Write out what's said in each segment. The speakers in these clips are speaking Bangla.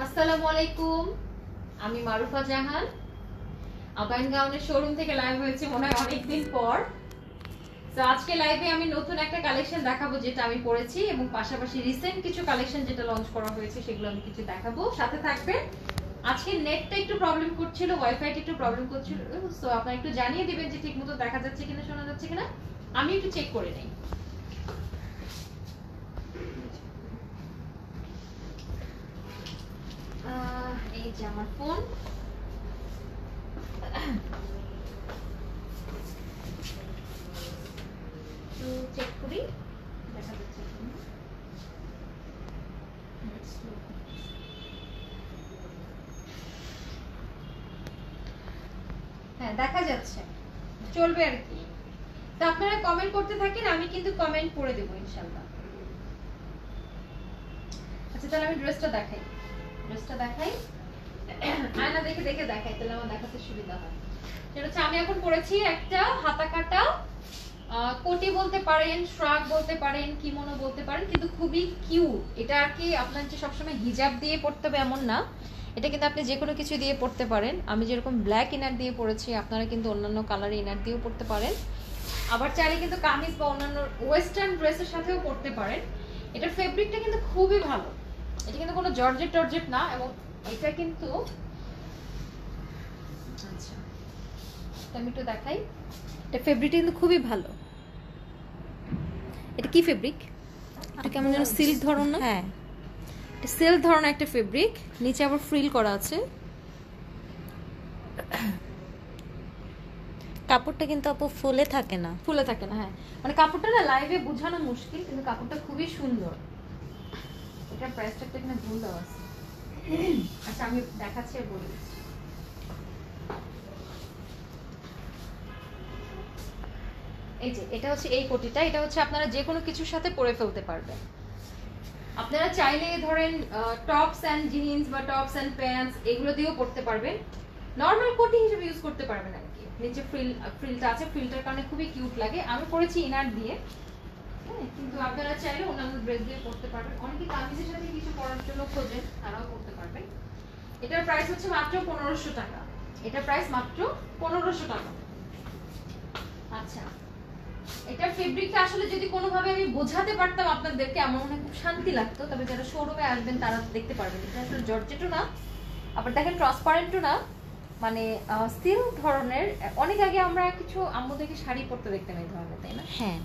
আসসালামু আলাইকুম, আমি মারুফা জাহান। আবাইন গাউনের শোরুম থেকে লাইভ হয়েছে মনে হয় অনেকদিন পর। তো আজকে লাইভে আমি নতুন একটা কালেকশন দেখাবো যেটা আমি পরেছি, এবং পাশাপাশি রিসেন্ট কিছু কালেকশন যেটা লঞ্চ করা হয়েছে সেগুলো আমি কিছু দেখাবো। সাথে থাকবে। আজকে নেটটা একটু প্রবলেম করছিল, ওয়াইফাইটা একটু প্রবলেম করছিল, সো আপনারা একটু জানিয়ে দিবেন যে ঠিকমতো দেখা যাচ্ছে কিনা, শোনা যাচ্ছে কিনা। আমি একটু চেক করে নেই। এই যে আমার ফোন, চেক করি দেখা যাচ্ছে কিনা। হ্যাঁ, দেখা যাচ্ছে, চলবে আর কি। তো আপনারা কমেন্ট করতে থাকেন, আমি কিন্তু কমেন্ট পড়ে দেবো ইনশাআল্লাহ। আচ্ছা, তাহলে আমি ড্রেসটা দেখাই। আয়না দেখে দেখে দেখাই, তাহলে আমার দেখাতে সুবিধা হয়। সেটা হচ্ছে আমি এখন পরেছি একটা হাতা কাটা কোটি বলতে পারেন, শ্রাগ বলতে পারেন, কিমোনো বলতে পারেন, কিন্তু খুবই কিউট। এটা আর কি আপনার যে সবসময় হিজাব দিয়ে পড়তে হবে এমন না, এটা কিন্তু আপনি যে কোনো কিছু দিয়ে পড়তে পারেন। আমি যেরকম ব্ল্যাক ইনার দিয়ে পরেছি, আপনারা কিন্তু অন্যান্য কালারের ইনার দিয়েও পড়তে পারেন। আবার চাইলে কিন্তু কামিজ বা অন্যান্য ওয়েস্টার্ন ড্রেসের সাথেও পড়তে পারেন। এটার ফেব্রিকটা কিন্তু খুবই ভালো, এটা কিন্তু কোনো জর্জেট টর্জেট না। এবং এটা কিন্তু আচ্ছা, আমি একটু দেখাই, এটা ফেব্রিকটা কিন্তু খুবই ভালো। এটা কি ফেব্রিক? এটা কেমন যেন সিল্ক ধরন না? হ্যাঁ, এটা সিল্ক ধরনের একটা ফেব্রিক, নিচে আবার ফ্রিল করা আছে। কাপড়টা কিন্তু আপু ফুলে থাকে না। হ্যাঁ, মানে কাপড়টা না লাইভে বোঝানো মুশকিল, কিন্তু কাপড়টা খুবই সুন্দর। এটার প্রাইসটা একটু এখানে ভুল দেওয়া আছে। আচ্ছা, আমি দেখাচ্ছি আর বলে দিচ্ছি। এই যে এটা হচ্ছে এই কোটিটা, এটা হচ্ছে আপনারা যে কোনো কিছুর সাথে পরে ফেলতে পারবেন। আপনারা চাইলে ধরেন টপস এন্ড জিন্স বা টপস এন্ড প্যান্টস এগুলো দিয়েও পরতে পারবেন, নরমাল কোটি হিসেবে ইউজ করতে পারবেন আর কি। নিচে ফ্রিলটা আছে, ফ্রিলটার কারণে খুবই কিউট লাগে। আমি পরেছি ইনার দিয়ে, কিন্তু আপনারা চাইলে অন্যান্য ড্রেস দিয়ে পরতে পারবেন। অনেকে কামিজের সাথে কিছু পরার জন্য খোঁজেন, তারাও করতে পারবেন। এটার প্রাইস হচ্ছে মাত্র 1500 টাকা। এটার প্রাইস মাত্র 1500 টাকা। আচ্ছা, এটার ফেব্রিকটা আসলে যদি কোনোভাবে আমি বোঝাতে পারতাম আপনাদেরকে, আমার মনে খুব শান্তি লাগতো। তবে যারা শোরুমে আসবেন তারা দেখতে পারবেন, এটা আসলে জর্জেটও না, আবার দেখেন ট্রান্সপারেন্টও না, মানে সিল্ক ধরনের। অনেক আগে আমরা কিছু আম্মুদেরকে শাড়ি পরতে দেখতাম এই ধরনের, তাই না? হ্যাঁ,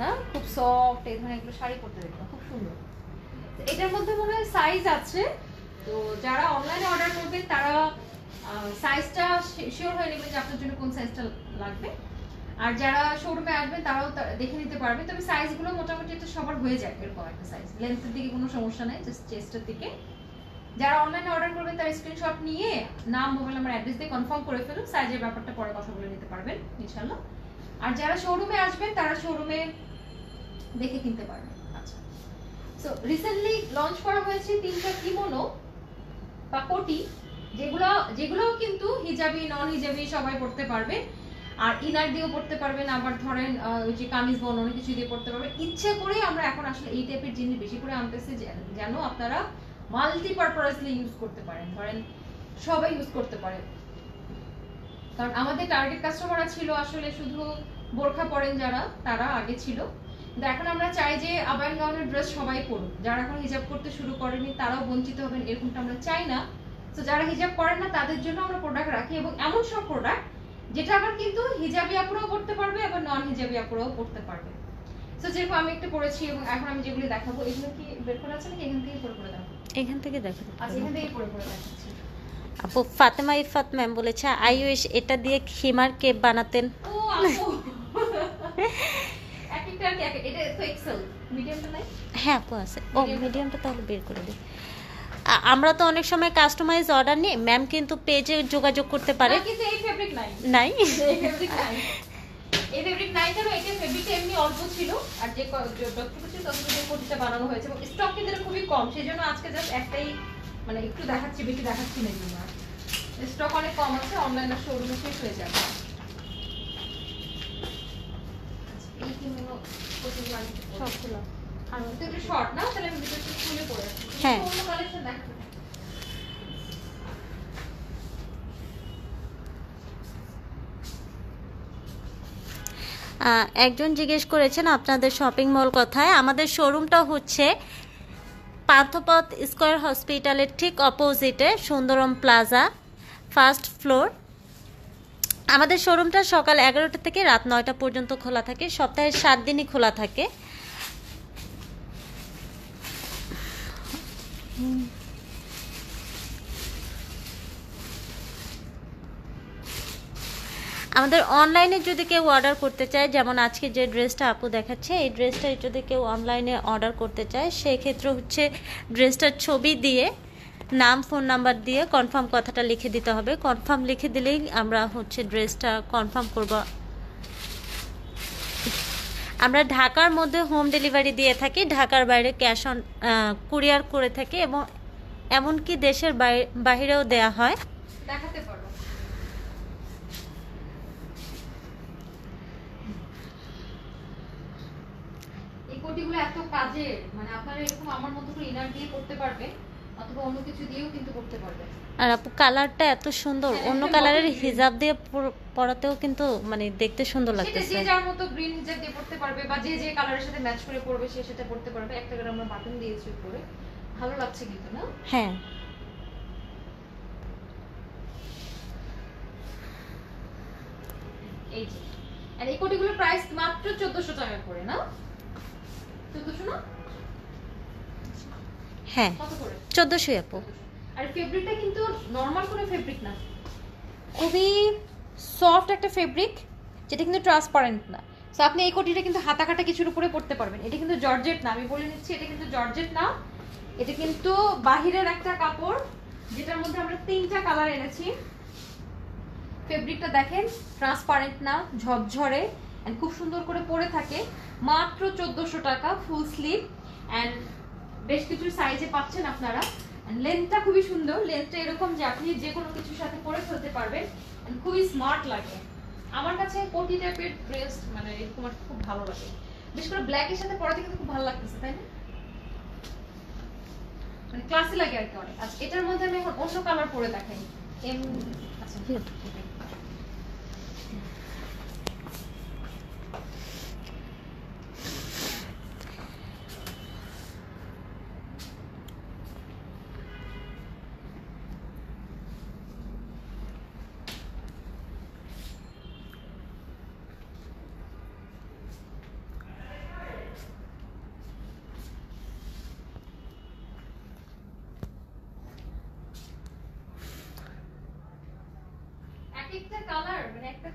না, খুব সফট এই ধরনের এগুলো শাড়ি পরতে দেখতাম, খুব সুন্দর। এটার মধ্যে মনে হয় সাইজ আছে, তো যারা অনলাইনে অর্ডার করবেন তারা সাইজটা শিওর হয়ে নেবেন যে আপনার জন্য কোন সাইজটা লাগবে। আর যারা শোরুমে আসবেন তারাও দেখে নিতে পারবে। তবে সাইজগুলো মোটামুটি এটা সবার হয়ে যায়, এরকম একটা সাইজ। লেন্থের দিকে কোনো সমস্যা নাই, জাস্ট চেস্টের দিকে। যারা অনলাইনে অর্ডার করবেন তারা স্ক্রিনশট নিয়ে নাম, মোবাইল নাম্বার, অ্যাড্রেস দিয়ে কনফার্ম করে ফেলুন। সাইজের ব্যাপারটা পরে কথা বলে নিতে পারবেন ইনশাআল্লাহ। আর যারা শোরুমে আসবেন তারা শোরুমে দেখে কিনতে পারবেন। আচ্ছা, সো রিসেন্টলি লঞ্চ করা হয়েছে 3টা কিমোনো বা কোটি, যেগুলো কিন্তু হিজাবি, নন হিজাবি সবাই পড়তে পারবে। আর ইনার দিয়েও পড়তে পারবেন, আবার ধরেন ওই যে কামিজ বা অন্য কিছু দিয়ে পড়তে পারবেন। ইচ্ছে করে আমরা এখন আসলে এই টাইপের জিনিস বেশি করে আনতেছি যেন আপনারা মাল্টিপারপাসলি ইউজ করতে পারেন, ধরেন সবাই ইউজ করতে পারে। কারণ আমাদের টার্গেট কাস্টমাররা ছিল আসলে শুধু বোরখা পরেন যারা, তারা আগে ছিল। কিন্তু এখন আমরা চাই যে আবাইন গাউনের ড্রেস সবাই পরুক। যারা এখন হিজাব করতে শুরু করেনি তারাও বঞ্চিত হবেন, এরকমটা আমরা চাই না। তো যারা হিজাব করেন না তাদের জন্য আমরা প্রোডাক্ট রাখি, এবং এমন সব প্রোডাক্ট যেটা আবার কিন্তু হিজাবি আপুরাও পড়তে পারবে, আবার নন হিজাবি আপুরাও পড়তে পারবে। তো যেরকম আমি একটা পরেছি, এবং এখন আমি যেগুলো দেখাবো এগুলো কি বের করা আছে নাকি এখান থেকে পরে দেখাবো? এখান থেকে দেখো। আচ্ছা, এখান থেকে পরে দেখাচ্ছি। আপু ফাতেমা ইফাত ম্যাম বলেছে আই উইশ এটা দিয়ে খিমার কেপ বানাতেন। ও আপু, একটা এটা তো এক্সেল, মিডিয়ামটা নাই? হ্যাঁ আপু আছে। ও মিডিয়ামটা তাহলে বের করে দিই। আমরা তো অনেক সময় কাস্টমাইজ অর্ডার নিই, ম্যাম কিন্তু পেজে যোগাযোগ করতে পারে। কিন্তু এই ফেব্রিক নাই, নাই এই ফেব্রিক নাই, এই ফেব্রিক নাই। কেন? এটা ফেব্রিকটা এমনি অল্প ছিল, আর যে যতটুকু ছিল ততটুকু কোটিটা বানানো হয়েছে, এবং স্টক কিন্তু খুবই কম। সেজন্য আজকে জাস্ট একটাই মানে একটু দেখাচ্ছি, বেশি দেখাচ্ছি না। স্টক অনেক কম আছে, অনলাইনে শোরুমে শেষ হয়ে যাবে। এই কি মনো কোটিগুলো সবগুলো আর তো একটু শর্ট না, তাহলে আমি ভিতরটা খুলে পড়ে আছি। হ্যাঁ, অন্য কালেকশন দেখাবো। একজন জিজ্ঞেস করেছেন আপনাদের শপিং মল কোথায়। আমাদের শোরুমটা হচ্ছে পান্থপথ স্কয়ার হসপিটালের ঠিক অপোজিটে সুন্দরম প্লাজা, ফার্স্ট ফ্লোর। আমাদের শোরুমটা সকাল 11টা থেকে রাত 9টা পর্যন্ত খোলা থাকে, সপ্তাহে 7 দিনই খোলা থাকে। আমাদের অনলাইনে যদি কেউ অর্ডার করতে চায়, যেমন আজকে যে ড্রেসটা আপু দেখাচ্ছে, এই ড্রেসটা যদি কেউ অনলাইনে অর্ডার করতে চায়, সেই ক্ষেত্রে হচ্ছে ড্রেসটার ছবি দিয়ে নাম ফোন নাম্বার দিয়ে কনফার্ম কথাটা লিখে দিতে হবে। কনফার্ম লিখে দিলেই আমরা হচ্ছে ড্রেসটা কনফার্ম করব। আমরা ঢাকার মধ্যে হোম ডেলিভারি দিয়ে থাকি, ঢাকার বাইরে ক্যাশ অন কুরিয়ার করে থাকি, এবং এমনকি দেশের বাইরেও দেয়া হয়। দেখাতে পারো। এই কোটিগুলো এত কাজের, মানে আপনারা এরকম আমার মতো করে ইনার দিয়ে করতে পারবে অথবা অন্য কিছু দিয়েও কিন্তু করতে পারবে। আর আপু কালারটা এত সুন্দর, অন্য কালারের হিজাব দিয়ে পরাতেও কিন্তু মানে দেখতে সুন্দর লাগতেছে। যে যার মতো গ্রিন হিজাব দিয়ে পড়তে পারবে বা যে যে কালারের সাথে ম্যাচ করে পরবে সে সেটা পড়তে পারবে। একটা করে আমরা বাটন দিয়েছি উপরে, ভালো লাগছে কিন্তু না? হ্যাঁ, এই যে আর এই কোটিগুলোর প্রাইস মাত্র 1400 টাকা করে না? 1400 না? হ্যাঁ, কত করে? 1400 আপু। আর ফেব্রিকটা কিন্তু নরমাল কোনো ফেব্রিক না, খুবই সফট একটা ফেব্রিক, যেটা কিন্তু ট্রান্সপারেন্ট না। সো আপনি এই কোটিটা কিন্তু হাতা কাটা কিছুর উপরে পড়তে পারবেন। এটা কিন্তু জর্জেট না, আমি বলে নিচ্ছি, এটা কিন্তু জর্জেট না, এটা কিন্তু বাহিরের একটা কাপড় যেটার মধ্যে আমরা 3টা কালার এনেছি। ফেব্রিকটা দেখেন, ট্রান্সপারেন্ট না, ঝরঝরে এন্ড খুব সুন্দর করে পরে থাকে। মাত্র 1400 টাকা, ফুল স্লিভ এন্ড বেশ কিছু সাইজে পাচ্ছেন আপনারা। লেন্থটা খুবই সুন্দর, লেন্থটা এরকম যে আপনি যে কোনো কিছুর সাথে পরে ফেলতে পারবেন, খুবই স্মার্ট লাগে। আমার কাছে কোটি টাইপের ড্রেস মানে এরকম আমার খুব ভালো লাগে, বিশেষ করে ব্ল্যাক এর সাথে পরাতে কিন্তু খুব ভালো লাগতেছে, তাই না? মানে ক্লাসি লাগে আর কি অনেক। আচ্ছা, এটার মধ্যে আমি এখন অন্য কালার পরে দেখাই। আচ্ছা, একটা কালার মানে একটা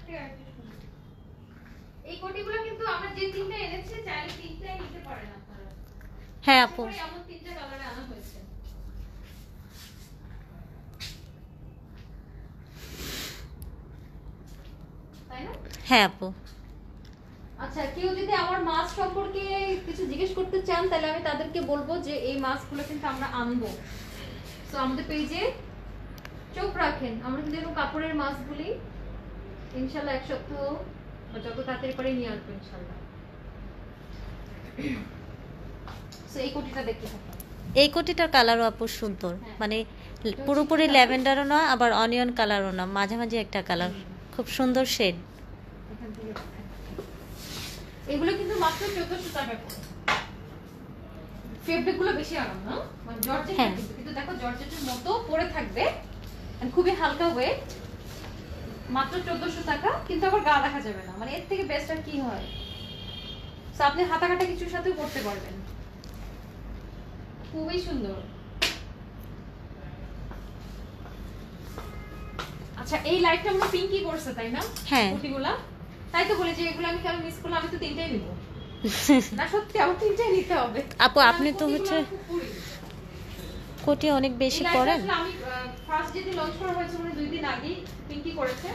এই কোটিগুলো কিন্তু আমরা যে তিনটা এনেছি চাইলে তিনটাই নিতে পারেন আপনারা। হ্যাঁ আপু, এমন 3টা কালারে আনা হয়েছে। তাই না? হ্যাঁ আপু। আচ্ছা, কেউ যদি আমার মাস্ক সম্পর্কে কিছু জিজ্ঞেস করতে চান তাহলে আমি তাদেরকে বলবো যে এই মাস্কগুলো কিন্তু আমরা আনবো। সো আমাদের পেজে চোখ রাখেন, আমরা কিন্তু এরকম কাপড়ের মাস্কগুলি ইনশাআল্লাহ এক সপ্তাহ বা যত তাড়াতাড়ি পারি নিয়ে আসবো ইনশাআল্লাহ। সো এই কোটিটা দেখতে থাকুন। এই কোটিটার কালারও আপু সুন্দর, মানে পুরোপুরি ল্যাভেন্ডারও না আবার অনিয়ন কালারও না, মাঝামাঝি একটা কালার, খুব সুন্দর শেড। এগুলো কিন্তু মাত্র 1400 টাকা করে। ফেব্রিকগুলো বেশি আরাম না, মানে জর্জেট কিন্তু দেখো জর্জেটের মতো পরে থাকবে, খুবই হালকা ওয়েট, মাত্র 1400 টাকা। কিন্তু আবার গা দেখা যাবে না, মানে এর থেকে বেস্ট আর কি হয়। সো আপনি হাতা কাটা কিছুর সাথেও পরতে পারবেন, খুবই সুন্দর। আচ্ছা, এই লাইটটা আমরা পিঙ্কি করছে তাই না? হ্যাঁ, কোটিগুলা তাই তো বলে যে এগুলো আমি কেন মিস করলাম, আমি তো তিনটাই নিব না, সত্যি আমার তিনটাই নিতে হবে আপু। আপনি তো হচ্ছে কোটি অনেক বেশি পরেন। আমি ফার্স্ট যেদিন লঞ্চ করা হয়েছে মানে 2 দিন আগে পিঙ্কি করেছে,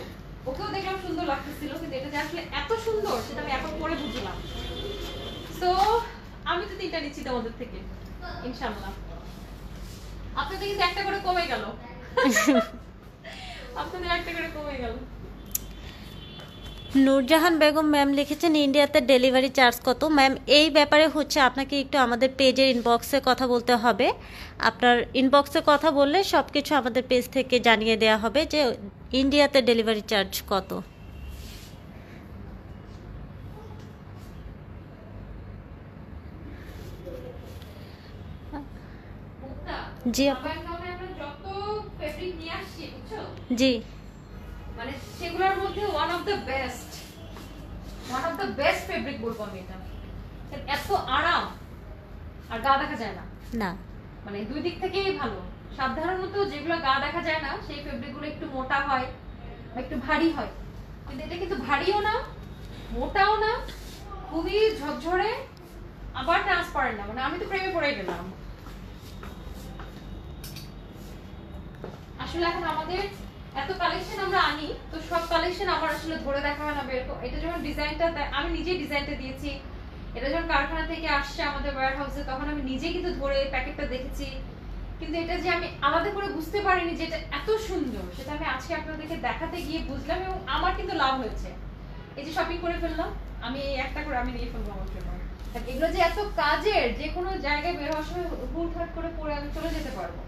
ওকেও দেখলাম সুন্দর লাগতেছিল, কিন্তু এটা যে আসলে এত সুন্দর সেটা আমি এখন পরে বুঝলাম। সো আমি তো 3টা নিচ্ছি তোমাদের থেকে ইনশাআল্লাহ। আপনাদের কিন্তু একটা করে কমে গেল আপনাদের একটা করে কমে গেল। নূরজাহান বেগম ম্যাম লিখেছেন ইন্ডিয়াতে ডেলিভারি চার্জ কত? ম্যাম, এই ব্যাপারে হচ্ছে আপনাকে একটু আমাদের পেজের ইনবক্সে কথা বলতে হবে। আপনার ইনবক্সে কথা বললে সব কিছু আমাদের পেজ থেকে জানিয়ে দেওয়া হবে যে ইন্ডিয়াতে ডেলিভারি চার্জ কত। জি আপু। আবায়া গাউনে আমরা যত ফেব্রিক নিয়ে আসছি বুঝছো, জি মানে সেগুলোর মধ্যে one of the best fabric বলবো আমি এটা। এত আরাম আর গা দেখা যায় না, না মানে দুই দিক থেকেই ভালো। সাধারণত যেগুলো গা দেখা যায় না সেই ফেব্রিকগুলো একটু মোটা হয় বা একটু ভারী হয়, কিন্তু এটা কিন্তু ভারীও না মোটাও না, খুবই ঝরঝরে আবার ট্রান্সপারেন্ট না, মানে আমি তো প্রেমে পড়ে গেলাম। আসলে এখন আমাদের এত কালেকশন আমরা আনি, তো সব কালেকশন আমার আসলে ধরে দেখা হয় না বের। এটা যখন ডিজাইনটা আমি নিজেই ডিজাইনটা দিয়েছি, এটা যখন কারখানা থেকে আসছে আমাদের ওয়্যার হাউসে, তখন আমি নিজে কিন্তু ধরে প্যাকেটটা দেখেছি, কিন্তু এটা যে আমি আলাদা করে বুঝতে পারিনি যে এটা এত সুন্দর, সেটা আমি আজকে আপনাদেরকে দেখাতে গিয়ে বুঝলাম, এবং আমার কিন্তু লাভ হয়েছে। এই যে শপিং করে ফেললাম আমি, একটা করে আমি নিয়ে ফেলবো আমার জন্য। এগুলো যে এত কাজের, যে কোনো জায়গায় বের হওয়ার সময় হুটহাট করে পরে আমি চলে যেতে পারবো।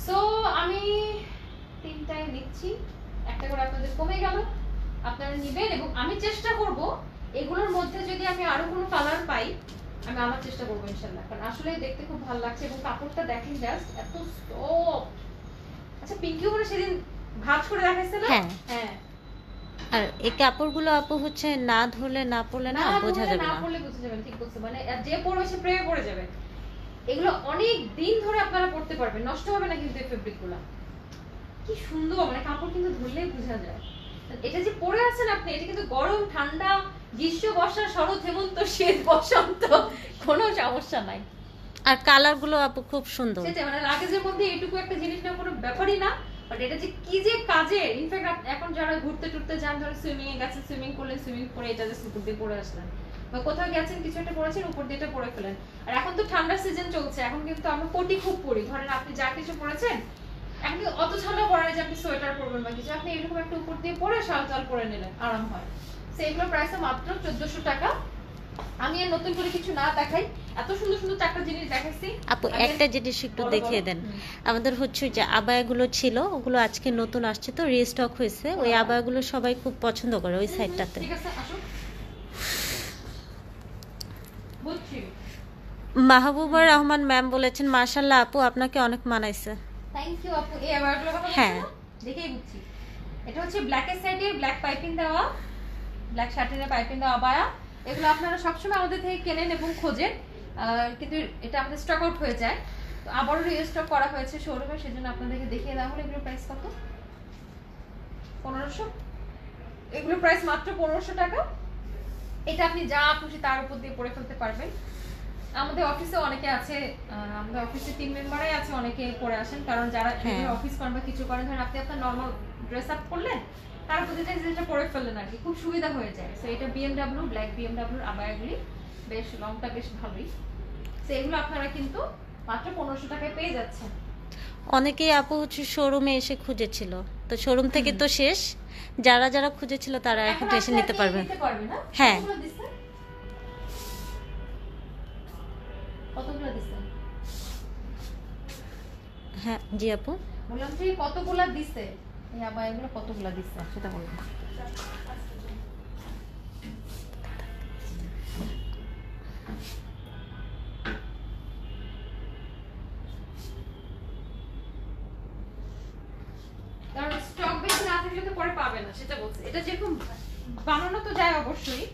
সো আমি তিনটায় নিচ্ছি, একটা করে আপনাদের কমে গেল, আপনারা নিবেন। এবং আমি চেষ্টা করব এগুলোর মধ্যে যদি আমি আরো কোনো কালার পাই, আমি আমার চেষ্টা করবো ইনশাআল্লাহ, কারণ আসলে দেখতে খুব ভালো লাগছে এবং কাপড়টা দেখেন জাস্ট এত সফট। আচ্ছা পিঙ্কিও করে সেদিন ভাঁজ করে দেখাইছে না? হ্যাঁ হ্যাঁ। আর এই কাপড়গুলো আপু হচ্ছে না ধরলে না পরলে না বোঝা যাবে না। না পরলে বোঝা যাবে, ঠিক বলছো, মানে যে পরবে সে প্রেমে পড়ে যাবে। এগুলো অনেক দিন ধরে আপনারা পরতে পারবেন, নষ্ট হবে না কিন্তু এই ফেব্রিকগুলো। কি সুন্দর, মানে কাপড় কিন্তু ধরলেই বোঝা যায়। এটা যে পরে আছেন আপনি, এটা কিন্তু গরম ঠান্ডা গ্রীষ্ম বর্ষা শরৎ হেমন্ত শীত বসন্ত কোনো সমস্যা নাই। আর কালারগুলো আপু খুব সুন্দর। সেটা মানে লাগেজের মধ্যে এইটুকু একটা জিনিস না কোনো ব্যাপারই না, বাট এটা যে কি যে কাজে। ইনফ্যাক্ট এখন যারা ঘুরতে টুরতে যান, ধরো সুইমিং এ গেছেন, সুইমিং করলেন, সুইমিং করে এটা জাস্ট উপর দিয়ে পরে আসলেন, বা কোথাও গেছেন কিছু একটা পরেছেন উপর দিয়ে এটা পরে ফেলেন। আর এখন তো ঠান্ডার সিজন চলছে, এখন কিন্তু আমরা কোটি খুব পরি। ধরেন আপনি যা কিছু পরেছেন, এখন অত ঠান্ডা পড়ে না যে আপনি সোয়েটার পরবেন বা কিছু, আপনি এরকম একটা উপর দিয়ে পরে শাল টাল পরে নিলেন, আরাম হয়। সেগুলোর প্রাইস মাত্র 1400 টাকা। আমি আর নতুন করে কিছু না দেখাই, এত সুন্দর সুন্দর চারটা জিনিস দেখাইছি। আপু একটা জিনিস একটু দেখিয়ে দেন, আমাদের হচ্ছে যে আবায়াগুলো ছিল ওগুলো আজকে নতুন আসছে তো রিস্টক হয়েছে, ওই আবায়াগুলো সবাই খুব পছন্দ করে ওই সাইডটাতে। ঠিক আছে আসো। বুঝছি। মাহবুবা রহমান ম্যাম বলেছেন মাশাআল্লাহ আপু আপনাকে অনেক মানাইছে। থ্যাংক ইউ আপু। এই আবায়াগুলোর কথা বলছো হ্যাঁ। না? দেখেই বুঝছি। এটা হচ্ছে ব্ল্যাকের সাইডে ব্ল্যাক পাইপিং দেওয়া, ব্ল্যাক শার্টের পাইপিং দেওয়া আবায়া। এগুলো আপনারা সবসময় আমাদের থেকে কেনেন এবং খোঁজেন, কিন্তু এটা আমাদের স্টক আউট হয়ে যায়, তো আবারও রিস্টক করা হয়েছে শোরুমে, সেজন্য আপনাদেরকে দেখিয়ে দেওয়া হলো। এগুলোর প্রাইস কত? 1500। এগুলোর প্রাইস মাত্র 1500 টাকা। এটা আপনি যা খুশি তার উপর দিয়ে পরে ফেলতে পারবেন। আমাদের অফিসে অনেকে আছে, আমাদের অফিসে টিম মেম্বারই আছে, অনেকে পরে আসেন, কারণ যারা অফিস করেন বা কিছু করেন, ধরেন আপনি আপনার নরমাল ড্রেস আপ করলেন, তার উপর দিয়ে জিনিসটা পরে ফেললেন আর কি, খুব সুবিধা হয়ে যায়। সো এটা বিএমডব্লিউ ব্ল্যাক বিএমডব্লিউর আবায়াগুলি বেশ লংটা বেশ ভালোই। সো এগুলো আপনারা কিন্তু মাত্র 1500 টাকায় পেয়ে যাচ্ছেন। অনেকেই আপু হচ্ছে শোরুমে এসে খুঁজেছিল, তো শোরুম থেকে তো শেষ, যারা যারা খুঁজেছিল তারা এখন এসে নিতে পারবে। হ্যাঁ কতগুলো দিচ্ছেন? হ্যাঁ জি আপু। বললাম যে কতগুলো দিছে, এই আবায়াগুলো কতগুলো দিছে সেটা বলুন। কারণ স্টক বেশি না থাকলে তো পরে পাবে না, সেটা বলছি। এটা যেরকম বানানো তো যায় অবশ্যই,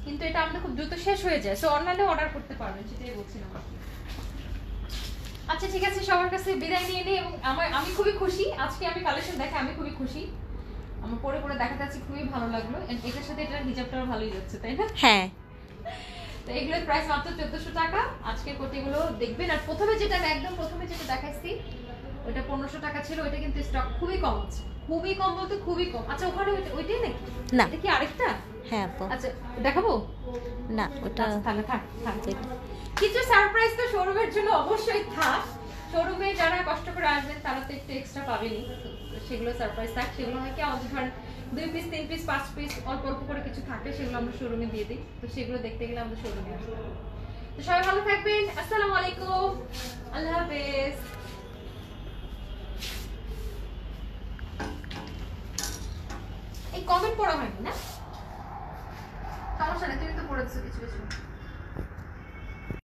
কিন্তু এটা আমাদের খুব দ্রুত শেষ হয়ে যায়, সো অনলাইনে অর্ডার করতে পারবেন, সেটাই বলছিলাম। আচ্ছা ঠিক আছে, সবার কাছে বিদায় নিয়ে নিই। এবং আমি খুবই খুশি আজকে, আমি কালেকশন দেখে আমি খুবই খুশি, আমার পরে পরে দেখাতে আছে, খুবই ভালো লাগলো। এটার সাথে এটার হিজাবটাও ভালোই যাচ্ছে, তাই না? হ্যাঁ। তো এগুলোর প্রাইস মাত্র 1400 টাকা। আজকের কোটিগুলো দেখবেন। আর প্রথমে যেটা আমি একদম প্রথমে যেটা দেখাইছি ওটা 1500 টাকা ছিল, ওটা কিন্তু স্টক খুবই কম আছে, খুবই কম বলতে খুবই কম। আচ্ছা ওখানে ওইটাই নাকি? না এটা কি আরেকটা? হ্যাঁ আপু। আচ্ছা দেখাবো না ওটা তাহলে থাক থাক। কিছু সারপ্রাইজ তো শোরুমের জন্য অবশ্যই থাক, শোরুমে যারা কষ্ট করে আসবেন তারা তো একটু এক্সট্রা পাবেনই, সেগুলো সারপ্রাইজ থাক। সেগুলো হয় কি আমাদের ধরেন 2 পিস 3 পিস 5 পিস অল্প অল্প করে কিছু থাকে, সেগুলো আমরা শোরুমে দিয়ে দিই, তো সেগুলো দেখতে গেলে আমাদের শোরুমে আসতে হবে। তো সবাই ভালো থাকবেন, আসসালামু আলাইকুম, আল্লাহ হাফেজ। এই কমেন্ট পড়া হয়নি না, সমস্যা নেই, তুমি তো পড়েছো কিছু কিছু।